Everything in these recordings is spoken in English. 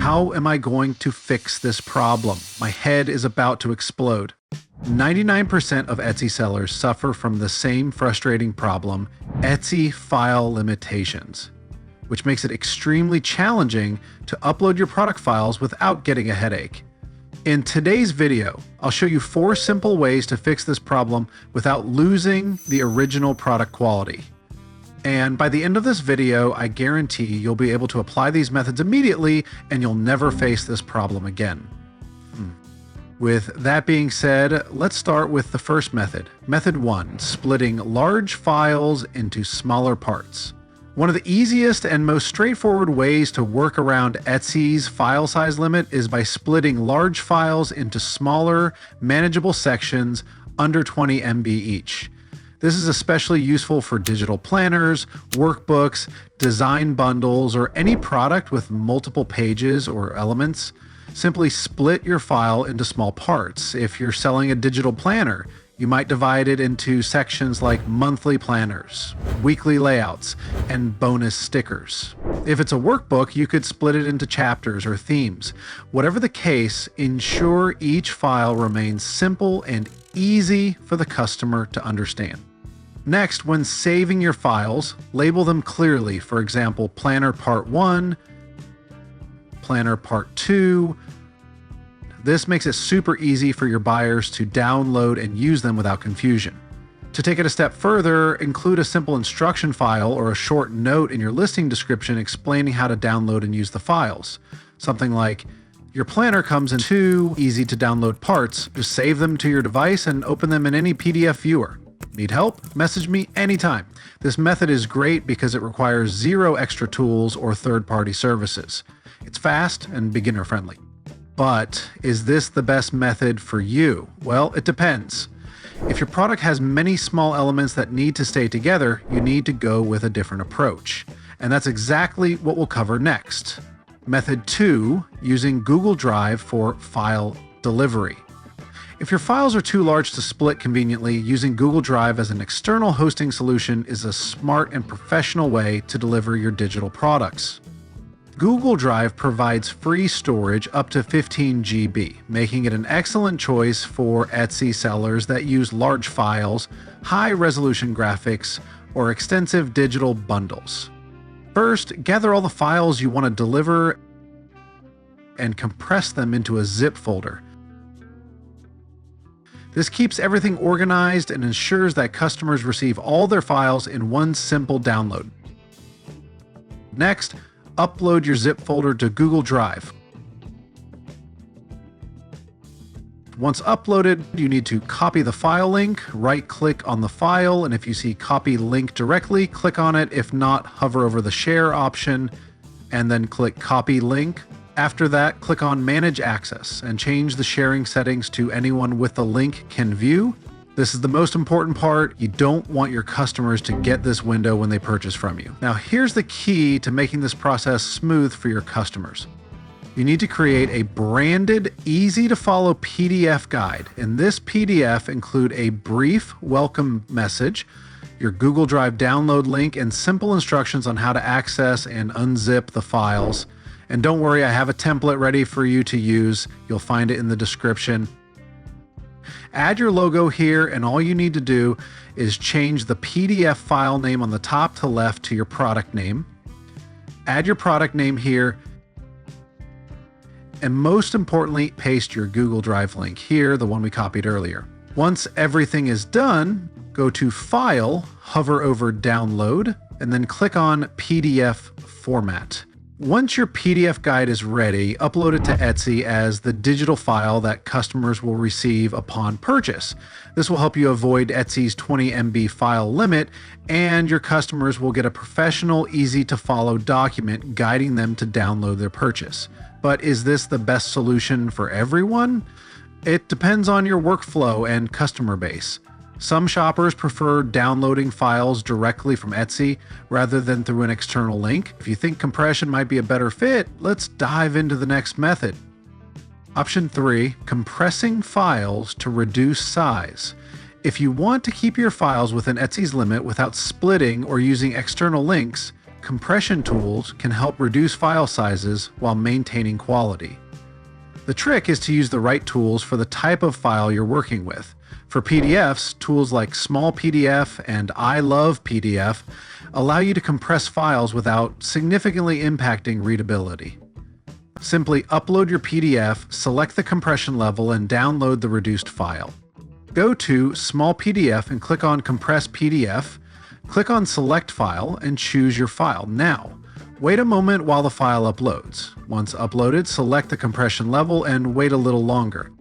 How am I going to fix this problem? My head is about to explode. 99% of Etsy sellers suffer from the same frustrating problem, Etsy file limitations, which makes it extremely challenging to upload your product files without getting a headache. In today's video, I'll show you 4 simple ways to fix this problem without losing the original product quality. And by the end of this video, I guarantee you'll be able to apply these methods immediately and you'll never face this problem again. With that being said, let's start with the first method. Method 1, splitting large files into smaller parts. One of the easiest and most straightforward ways to work around Etsy's file size limit is by splitting large files into smaller, manageable sections under 20 MB each. This is especially useful for digital planners, workbooks, design bundles, or any product with multiple pages or elements. Simply split your file into small parts. If you're selling a digital planner, you might divide it into sections like monthly planners, weekly layouts, and bonus stickers. If it's a workbook, you could split it into chapters or themes. Whatever the case, ensure each file remains simple and easy for the customer to understand. Next, when saving your files, label them clearly. For example, Planner Part 1, Planner Part 2. This makes it super easy for your buyers to download and use them without confusion. To take it a step further, include a simple instruction file or a short note in your listing description explaining how to download and use the files. Something like, your planner comes in 2 easy to download parts. Just save them to your device and open them in any PDF viewer. Need help? Message me anytime. This method is great because it requires 0 extra tools or third-party services. It's fast and beginner-friendly. But is this the best method for you? Well, it depends. If your product has many small elements that need to stay together, you need to go with a different approach. And that's exactly what we'll cover next. Method 2, using Google Drive for file delivery. If your files are too large to split conveniently, using Google Drive as an external hosting solution is a smart and professional way to deliver your digital products. Google Drive provides free storage up to 15 GB, making it an excellent choice for Etsy sellers that use large files, high-resolution graphics, or extensive digital bundles. First, gather all the files you want to deliver and compress them into a zip folder. This keeps everything organized and ensures that customers receive all their files in one simple download. Next, upload your zip folder to Google Drive. Once uploaded, you need to copy the file link, right-click on the file, and if you see copy link directly, click on it. If not, hover over the share option and then click copy link. After that, click on Manage Access and change the sharing settings to anyone with the link can view. This is the most important part. You don't want your customers to get this window when they purchase from you. Now, here's the key to making this process smooth for your customers. You need to create a branded, easy-to-follow PDF guide. In this PDF, include a brief welcome message, your Google Drive download link, and simple instructions on how to access and unzip the files. And don't worry, I have a template ready for you to use. You'll find it in the description. Add your logo here, and all you need to do is change the PDF file name on the top to left to your product name. Add your product name here. And most importantly, paste your Google Drive link here, the one we copied earlier. Once everything is done, go to File, hover over Download, and then click on PDF Format. Once your PDF guide is ready, upload it to Etsy as the digital file that customers will receive upon purchase. This will help you avoid Etsy's 20 MB file limit, and your customers will get a professional, easy-to-follow document guiding them to download their purchase. But is this the best solution for everyone? It depends on your workflow and customer base. Some shoppers prefer downloading files directly from Etsy rather than through an external link. If you think compression might be a better fit, let's dive into the next method. Option 3, compressing files to reduce size. If you want to keep your files within Etsy's limit without splitting or using external links, compression tools can help reduce file sizes while maintaining quality. The trick is to use the right tools for the type of file you're working with. For PDFs, tools like Small PDF and I Love PDF allow you to compress files without significantly impacting readability. Simply upload your PDF, select the compression level, and download the reduced file. Go to Small PDF and click on Compress PDF. Click on Select File and choose your file. Now, wait a moment while the file uploads. Once uploaded, select the compression level and wait a little longer.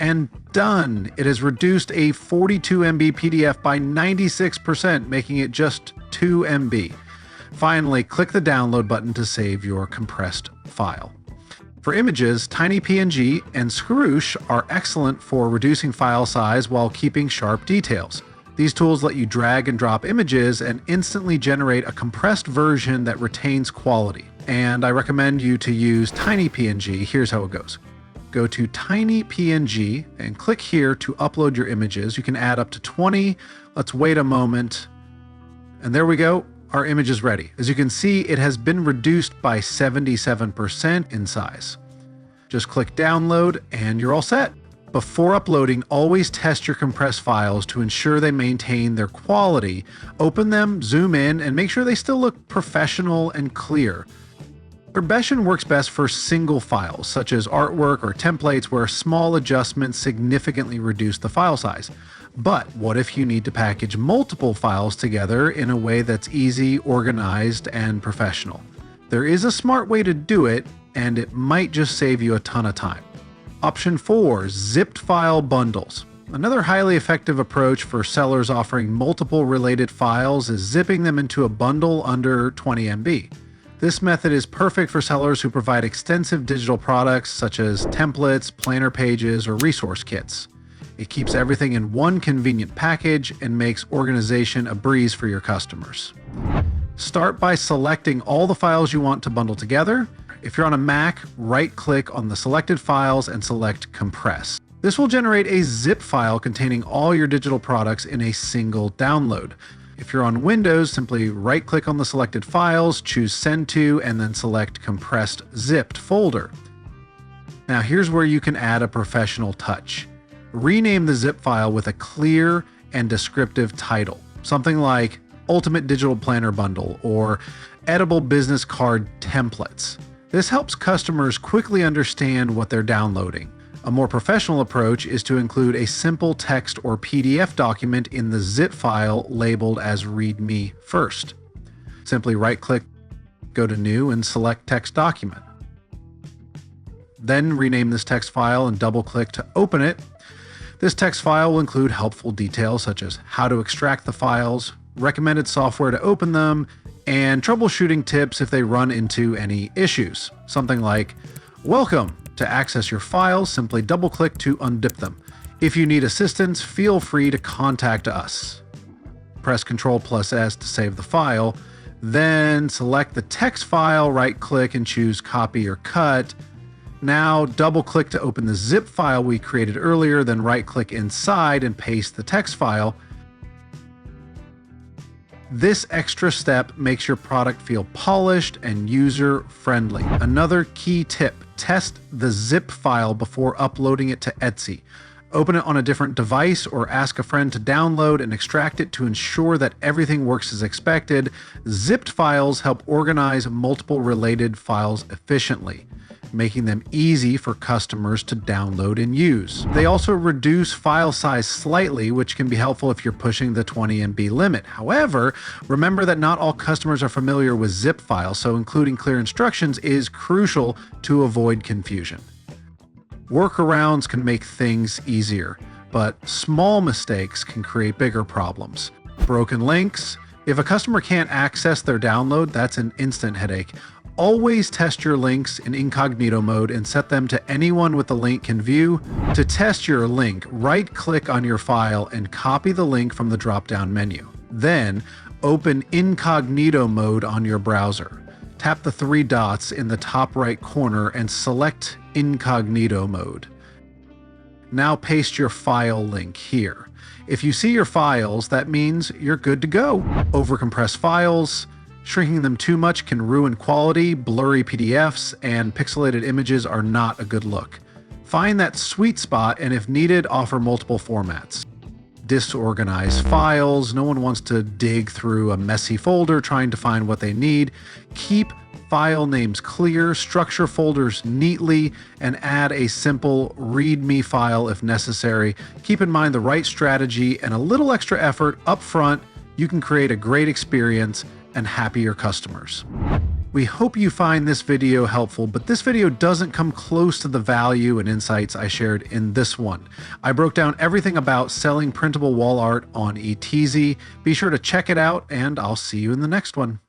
And done! It has reduced a 42 MB PDF by 96%, making it just 2 MB. Finally, click the download button to save your compressed file. For images, TinyPNG and Scroosh are excellent for reducing file size while keeping sharp details. These tools let you drag and drop images and instantly generate a compressed version that retains quality. And I recommend you to use TinyPNG. Here's how it goes. Go to TinyPNG and click here to upload your images. You can add up to 20. Let's wait a moment. And there we go. Our image is ready. As you can see, it has been reduced by 77% in size. Just click download and you're all set. Before uploading, always test your compressed files to ensure they maintain their quality. Open them, zoom in, and make sure they still look professional and clear. Compression works best for single files, such as artwork or templates where small adjustments significantly reduce the file size. But what if you need to package multiple files together in a way that's easy, organized, and professional? There is a smart way to do it, and it might just save you a ton of time. Option 4, zipped file bundles. Another highly effective approach for sellers offering multiple related files is zipping them into a bundle under 20 MB. This method is perfect for sellers who provide extensive digital products such as templates, planner pages, or resource kits. It keeps everything in one convenient package and makes organization a breeze for your customers. Start by selecting all the files you want to bundle together. If you're on a Mac, right-click on the selected files and select Compress. This will generate a zip file containing all your digital products in a single download. If you're on Windows, simply right-click on the selected files, choose Send To, and then select Compressed Zipped Folder. Now here's where you can add a professional touch. Rename the zip file with a clear and descriptive title, something like Ultimate Digital Planner Bundle or Edible Business Card Templates. This helps customers quickly understand what they're downloading. A more professional approach is to include a simple text or PDF document in the zip file labeled as README first. Simply right-click, go to New, and select Text Document. Then rename this text file and double-click to open it. This text file will include helpful details such as how to extract the files, recommended software to open them, and troubleshooting tips if they run into any issues. Something like, welcome! To access your files, simply double-click to undip them. If you need assistance, feel free to contact us. Press Ctrl+S to save the file, then select the text file, right-click and choose Copy or Cut. Now double-click to open the zip file we created earlier, then right-click inside and paste the text file. This extra step makes your product feel polished and user-friendly. Another key tip, test the zip file before uploading it to Etsy. Open it on a different device or ask a friend to download and extract it to ensure that everything works as expected. Zipped files help organize multiple related files efficiently, making them easy for customers to download and use. They also reduce file size slightly, which can be helpful if you're pushing the 20 MB limit. However, remember that not all customers are familiar with zip files, so including clear instructions is crucial to avoid confusion. Workarounds can make things easier, but small mistakes can create bigger problems. Broken links. If a customer can't access their download, that's an instant headache. Always test your links in incognito mode and set them to anyone with the link can view. To test your link, right-click on your file and copy the link from the drop-down menu. Then, open incognito mode on your browser. Tap the 3 dots in the top right corner and select incognito mode. Now paste your file link here. If you see your files, that means you're good to go. Overcompress files. Shrinking them too much can ruin quality, blurry PDFs, and pixelated images are not a good look. Find that sweet spot and if needed, offer multiple formats. Disorganize files. No one wants to dig through a messy folder trying to find what they need. Keep file names clear, structure folders neatly, and add a simple README file if necessary. Keep in mind the right strategy and a little extra effort up front. You can create a great experience and happier customers. We hope you find this video helpful, but this video doesn't come close to the value and insights I shared in this one. I broke down everything about selling printable wall art on eTeasy. Be sure to check it out, and I'll see you in the next one.